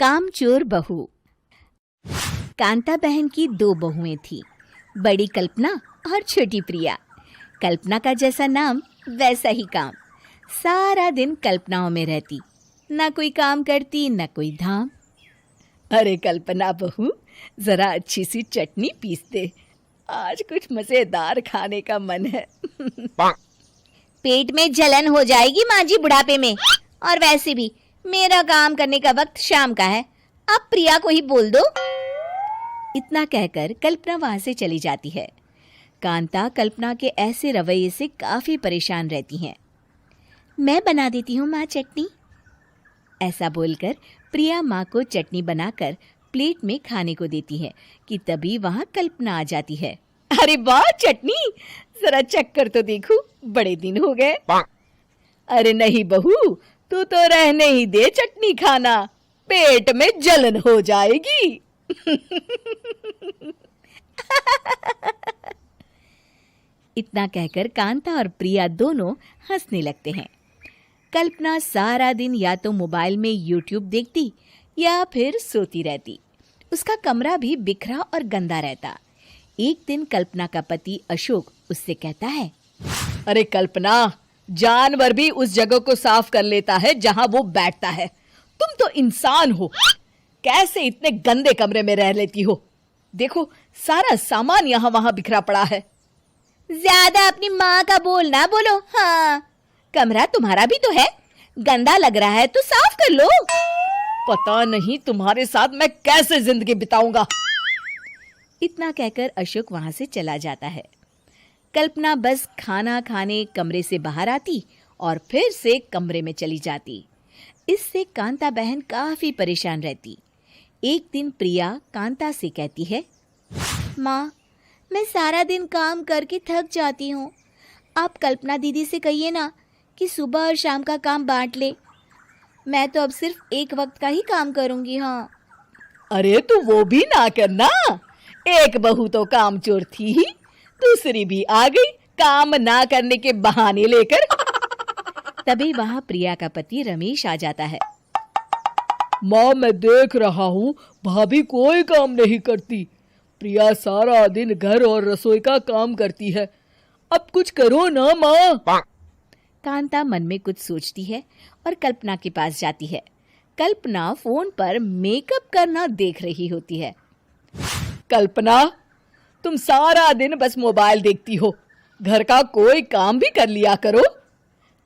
कामचोर बहू। कांता बहन की दो बहुएं थीं, बड़ी कल्पना और छोटी प्रिया। कल्पना का जैसा नाम वैसा ही काम। सारा दिन कल्पनाओं में रहती, ना कोई काम करती ना कोई धाम। अरे कल्पना बहू, जरा अच्छी सी चटनी पीस दे, आज कुछ मजेदार खाने का मन है। पेट में जलन हो जाएगी माँ जी बुढ़ापे में, और वैसे भी मेरा काम करने का वक्त शाम का है, अब प्रिया को ही बोल दो। इतना कहकर कल्पना वहां से चली जाती है। कांता कल्पना के ऐसे रवैये से काफी परेशान रहती हैं। मैं बना देती हूँ माँ चटनी, ऐसा बोलकर प्रिया माँ को चटनी बनाकर प्लेट में खाने को देती है कि तभी वहां कल्पना आ जाती है। अरे वाह चटनी, जरा चक्कर तो देखूं, बड़े दिन हो गए। अरे नहीं बहू, तू तो रहने ही दे चटनी खाना, पेट में जलन हो जाएगी। इतना कहकर कांता और प्रिया दोनों हंसने लगते हैं। कल्पना सारा दिन या तो मोबाइल में यूट्यूब देखती या फिर सोती रहती। उसका कमरा भी बिखरा और गंदा रहता। एक दिन कल्पना का पति अशोक उससे कहता है, अरे कल्पना, जानवर भी उस जगह को साफ कर लेता है जहां वो बैठता है, तुम तो इंसान हो, कैसे इतने गंदे कमरे में रह लेती हो? देखो सारा सामान यहाँ वहां बिखरा पड़ा है। ज्यादा अपनी माँ का बोल ना बोलो। हाँ, कमरा तुम्हारा भी तो है, गंदा लग रहा है तो साफ कर लो। पता नहीं तुम्हारे साथ मैं कैसे जिंदगी बिताऊंगा। इतना कहकर अशोक वहां से चला जाता है। कल्पना बस खाना खाने कमरे से बाहर आती और फिर से कमरे में चली जाती। इससे कांता बहन काफी परेशान रहती। एक दिन प्रिया कांता से कहती है, माँ, मैं सारा दिन काम करके थक जाती हूँ, आप कल्पना दीदी से कहिए ना कि सुबह और शाम का काम बांट ले। मैं तो अब सिर्फ एक वक्त का ही काम करूँगी। हाँ। अरे तू वो भी ना करना, एक बहू तो कामचोर थी ही, दूसरी भी आ गई काम ना करने के बहाने लेकर। तभी वहां प्रिया का पति रमेश आ जाता है। माँ, मैं देख रहा हूँ भाभी कोई काम नहीं करती, प्रिया सारा दिन घर और रसोई का काम करती है, अब कुछ करो ना माँ। कांता मन में कुछ सोचती है और कल्पना के पास जाती है। कल्पना फोन पर मेकअप करना देख रही होती है। कल्पना, तुम सारा दिन बस मोबाइल देखती हो, घर का कोई काम भी कर लिया करो।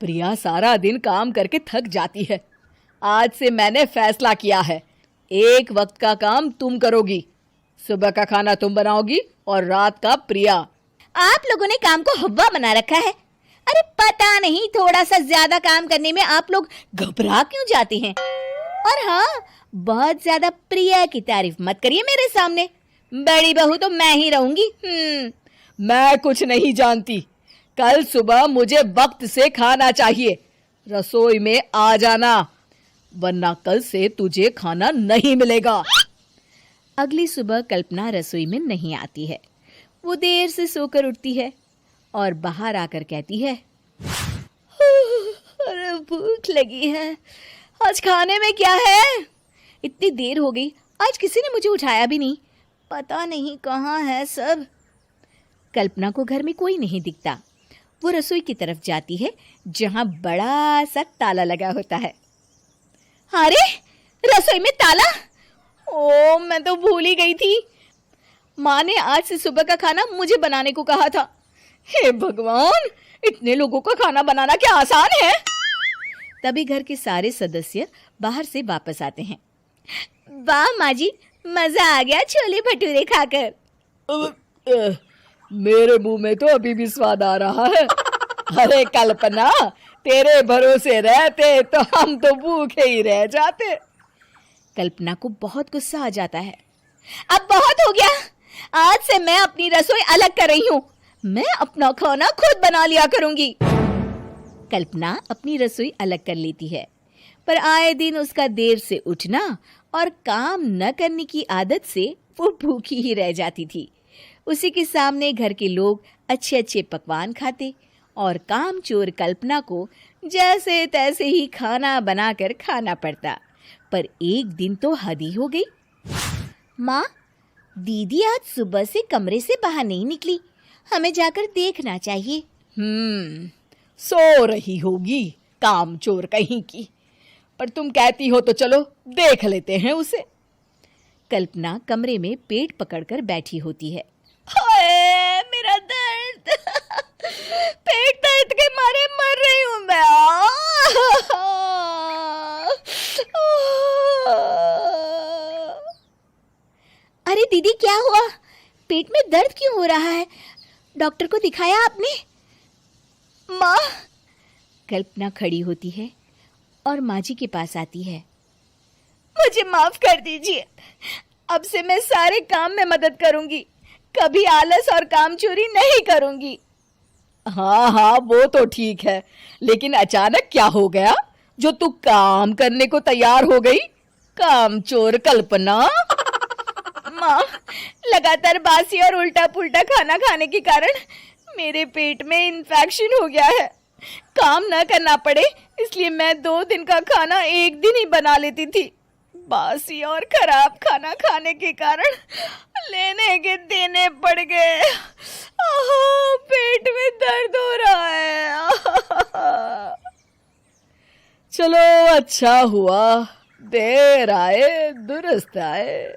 प्रिया सारा दिन काम करके थक जाती है, आज से मैंने फैसला किया है, एक वक्त का काम तुम करोगी, सुबह का खाना तुम बनाओगी और रात का प्रिया। आप लोगों ने काम को हव्वा बना रखा है। अरे पता नहीं थोड़ा सा ज्यादा काम करने में आप लोग घबरा क्यों जाते हैं। और हाँ, बहुत ज्यादा प्रिया की तारीफ मत करिए मेरे सामने, बड़ी बहू तो मैं ही रहूंगी। मैं कुछ नहीं जानती, कल सुबह मुझे वक्त से खाना चाहिए, रसोई में आ जाना, वरना कल से तुझे खाना नहीं मिलेगा। अगली सुबह कल्पना रसोई में नहीं आती है। वो देर से सोकर उठती है और बाहर आकर कहती है, अरे भूख लगी है, आज खाने में क्या है? इतनी देर हो गई, आज किसी ने मुझे उठाया भी नहीं, पता नहीं कहाँ है सब। कल्पना को घर में कोई नहीं दिखता। वो रसोई की तरफ जाती है जहां बड़ा सा ताला लगा होता है। अरे रसोई में ताला? ओ, मैं तो भूल ही गई थी। माँ ने आज से सुबह का खाना मुझे बनाने को कहा था। हे भगवान, इतने लोगों का खाना बनाना क्या आसान है? तभी घर के सारे सदस्य बाहर से वापस आते हैं। वाह माँ जी, मजा आ गया छोले भटूरे खाकर। मेरे मुंह में तो अभी भी स्वाद आ रहा है। अरे कल्पना, तेरे भरोसे रहते तो हम तो भूखे ही रह जाते। कल्पना को बहुत गुस्सा आ जाता है। अब बहुत हो गया, आज से मैं अपनी रसोई अलग कर रही हूँ, मैं अपना खाना खुद बना लिया करूंगी। कल्पना अपनी रसोई अलग कर लेती है, पर आए दिन उसका देर से उठना और काम न करने की आदत से वो भूखी ही रह जाती थी। उसी के सामने घर के लोग अच्छे अच्छे पकवान खाते और कामचोर कल्पना को जैसे तैसे ही खाना बनाकर खाना पड़ता। पर एक दिन तो हद ही हो गई। माँ, दीदी आज सुबह से कमरे से बाहर नहीं निकली, हमें जाकर देखना चाहिए। सो रही होगी कामचोर कहीं की, पर तुम कहती हो तो चलो देख लेते हैं उसे। कल्पना कमरे में पेट पकड़कर बैठी होती है। हाय मेरा दर्द, पेट दर्द के मारे मर रही हूं मैं। अरे दीदी, क्या हुआ? पेट में दर्द क्यों हो रहा है? डॉक्टर को दिखाया आपने? माँ, कल्पना खड़ी होती है और माँ जी के पास आती है। मुझे माफ कर दीजिए, अब से मैं सारे काम में मदद करूंगी, कभी आलस और काम चोरी नहीं करूंगी। हाँ हाँ, वो तो ठीक है, लेकिन अचानक क्या हो गया जो तू काम करने को तैयार हो गई? कामचोर कल्पना। माँ, लगातार बासी और उल्टा पुल्टा खाना खाने के कारण मेरे पेट में इन्फेक्शन हो गया है। काम न करना पड़े इसलिए मैं 2 दिन का खाना एक दिन ही बना लेती थी। बासी और खराब खाना खाने के कारण लेने के देने पड़ गए। पेट में दर्द हो रहा है। चलो अच्छा हुआ, देर आए दुरुस्त आए।